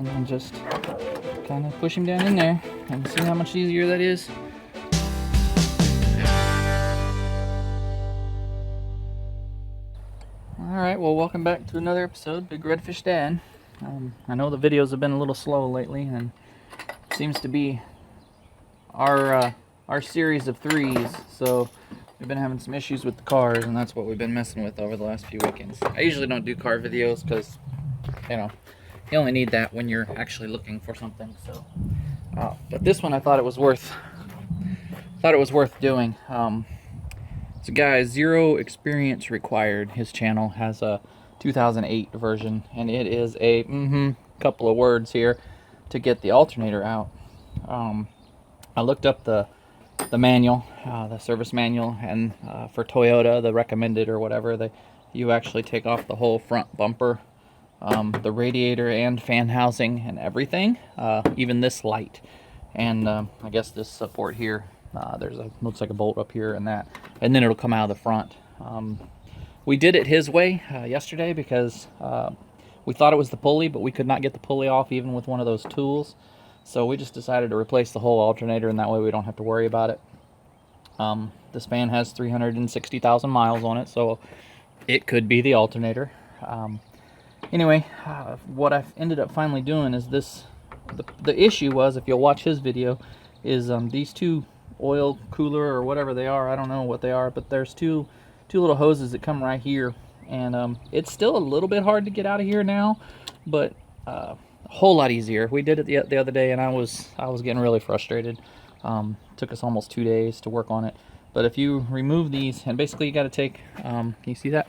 And then just kind of push him down in there and see how much easier that is. Alright, well, welcome back to another episode, BigRedFishDad. I know the videos have been a little slow lately, and it seems to be our series of threes, so we've been having some issues with the cars, and that's what we've been messing with over the last few weekends. I usually don't do car videos because, you know, you only need that when you're actually looking for something. So, but this one I thought it was worth doing. It's a guy, zero experience required. His channel has a 2008 version, and it is a couple of words here to get the alternator out. I looked up the manual, the service manual, and for Toyota, the recommended or whatever, you actually take off the whole front bumper, the radiator and fan housing and everything, even this light, and I guess this support here. Looks like a bolt up here and that, and then it'll come out of the front. We did it his way yesterday because we thought it was the pulley, but we could not get the pulley off even with one of those tools. So we just decided to replace the whole alternator, and that way we don't have to worry about it. This fan has 360,000 miles on it, so it could be the alternator. Anyway, what I've ended up finally doing is this. The issue was, if you'll watch his video, is these two oil cooler or whatever they are, I don't know what they are, but there's two little hoses that come right here, and it's still a little bit hard to get out of here now, but a whole lot easier. We did it the other day, and I was getting really frustrated. Took us almost 2 days to work on it. But if you remove these, and basically you got to take, can you see that?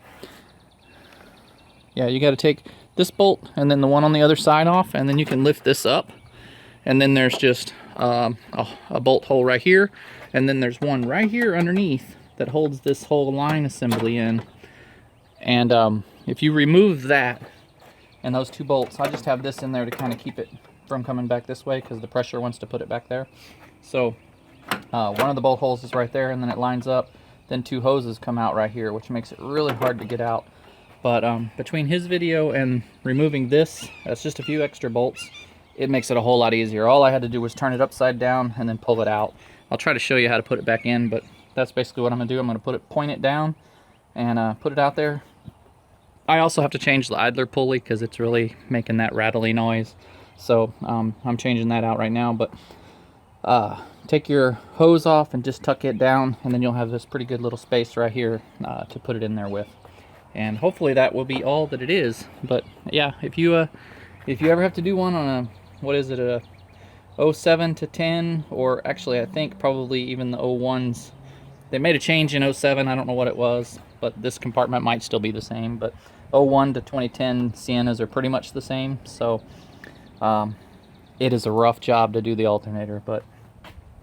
Yeah, you got to take this bolt and then the one on the other side off, and then you can lift this up, and then there's just a bolt hole right here, and then there's one right here underneath that holds this whole line assembly in. And if you remove that and those two bolts, I just have this in there to kind of keep it from coming back this way because the pressure wants to put it back there. So one of the bolt holes is right there, and then it lines up. Then two hoses come out right here, which makes it really hard to get out. But between his video and removing this, that's just a few extra bolts, it makes it a whole lot easier. All I had to do was turn it upside down and then pull it out. I'll try to show you how to put it back in, but that's basically what I'm going to do. I'm going to point it down and put it out there. I also have to change the idler pulley because it's really making that rattly noise. So I'm changing that out right now. But take your hose off and just tuck it down, and then you'll have this pretty good little space right here to put it in there with. And hopefully that will be all that it is. But yeah, if you ever have to do one on a, what is it, a 07 to 10, or actually I think probably even the 01s. They made a change in 07, I don't know what it was, but this compartment might still be the same. But 01 to 2010 Siennas are pretty much the same. So it is a rough job to do the alternator, but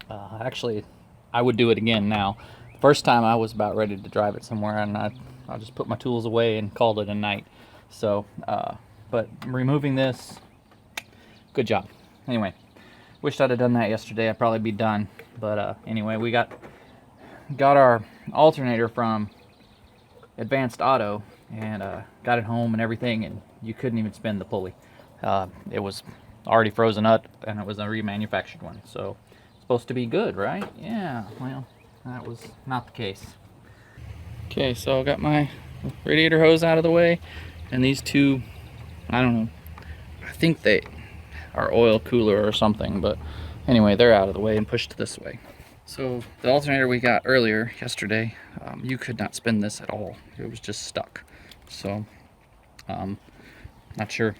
actually I would do it again now. The first time I was about ready to drive it somewhere, and I just put my tools away and called it a night. So but removing this, good job. Anyway, wished I'd have done that yesterday. I'd probably be done. But anyway, we got our alternator from Advanced Auto, and got it home and everything, and you couldn't even spin the pulley. It was already frozen up, and it was a remanufactured one. So it's supposed to be good, right? Yeah, well, that was not the case. Okay, so I got my radiator hose out of the way, and these two, I don't know, I think they are oil cooler or something, but anyway, they're out of the way and pushed this way. So the alternator we got earlier yesterday, you could not spin this at all. It was just stuck. So not sure,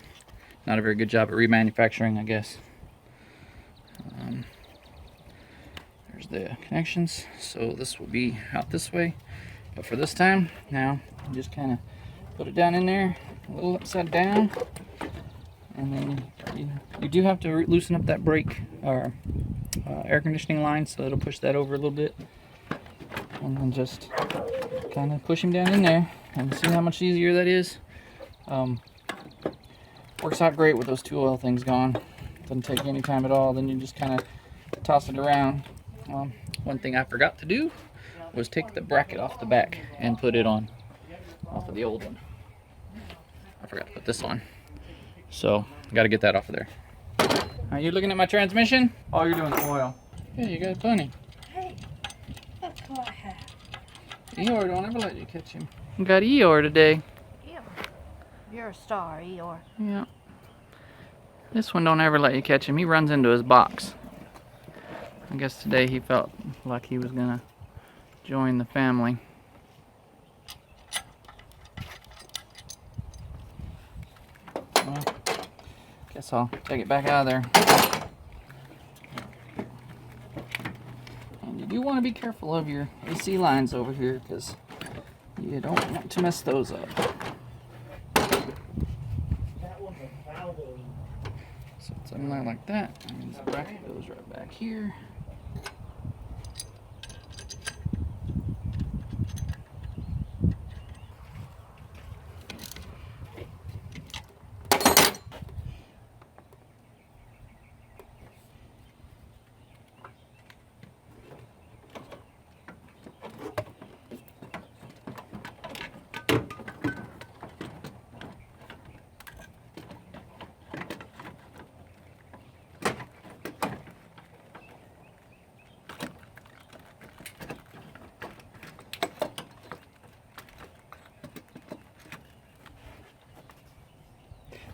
not a very good job at remanufacturing, I guess. There's the connections, so this will be out this way. But for this time, now you just kind of put it down in there, a little upside down, and then you do have to loosen up that brake or air conditioning line, so it'll push that over a little bit, and then just kind of push him down in there and see how much easier that is. Works out great with those two oil things gone. Doesn't take any time at all. Then you just kind of toss it around. One thing I forgot to do was take the bracket off the back and put it on off of the old one. I forgot to put this on, so got to get that off of there. Are you looking at my transmission? Oh, you're doing oil. Yeah, you got plenty. Hey, look who I have. Eeyore don't ever let you catch him. You got Eeyore today. Eeyore. You're a star, Eeyore. Yeah. This one don't ever let you catch him. He runs into his box. I guess today he felt like he was gonna join the family. Well, guess I'll take it back out of there. And you do want to be careful of your AC lines over here because you don't want to mess those up. So something like that. That means the bracket goes right back here.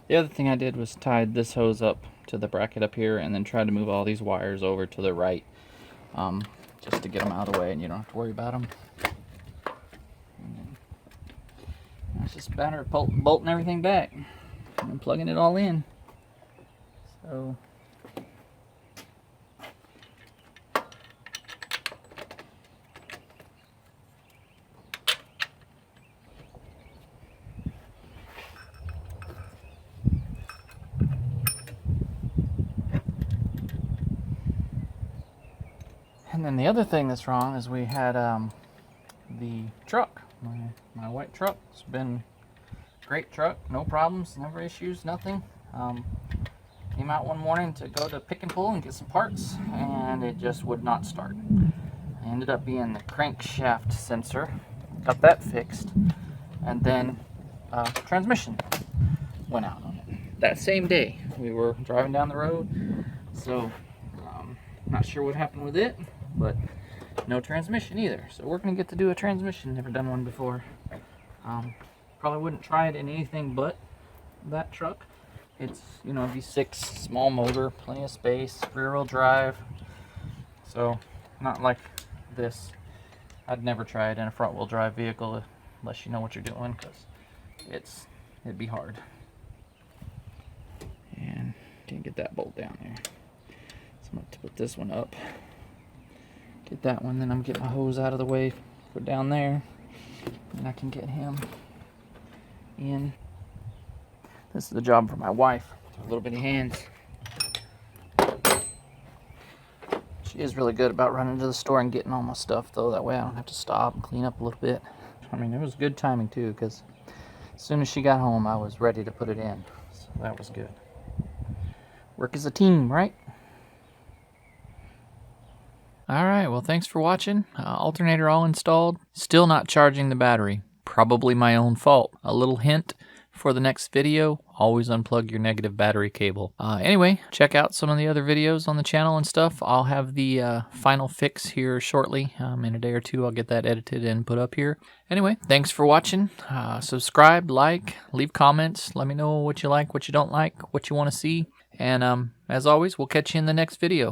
The other thing I did was tied this hose up to the bracket up here and then tried to move all these wires over to the right just to get them out of the way and you don't have to worry about them. It's just a matter of bolting everything back and plugging it all in. So and then the other thing that's wrong is we had the truck. My white truck. It's been a great truck, no problems, never issues, nothing. Came out one morning to go to pick and pull and get some parts, and it just would not start. It ended up being the crankshaft sensor. Got that fixed, and then transmission went out on it. That same day, we were driving down the road, so not sure what happened with it, but no transmission either. So we're gonna get to do a transmission. Never done one before. Probably wouldn't try it in anything but that truck. It's, you know, V6, small motor, plenty of space, rear-wheel drive. So not like this. I'd never try it in a front-wheel drive vehicle unless you know what you're doing, because it'd be hard. And can't get that bolt down there. So I'm going to put this one up. Get that one, then I'm getting my hose out of the way, put down there, and I can get him in. This is the job for my wife, with her little bitty hands. She is really good about running to the store and getting all my stuff, though. That way I don't have to stop and clean up a little bit. I mean, it was good timing, too, because as soon as she got home, I was ready to put it in. So that was good. Work as a team, right? Alright, well thanks for watching. Alternator all installed. Still not charging the battery. Probably my own fault. A little hint for the next video, always unplug your negative battery cable. Anyway, check out some of the other videos on the channel and stuff. I'll have the final fix here shortly. In a day or two I'll get that edited and put up here. Anyway, thanks for watching. Subscribe, like, leave comments. Let me know what you like, what you don't like, what you want to see. And as always, we'll catch you in the next video.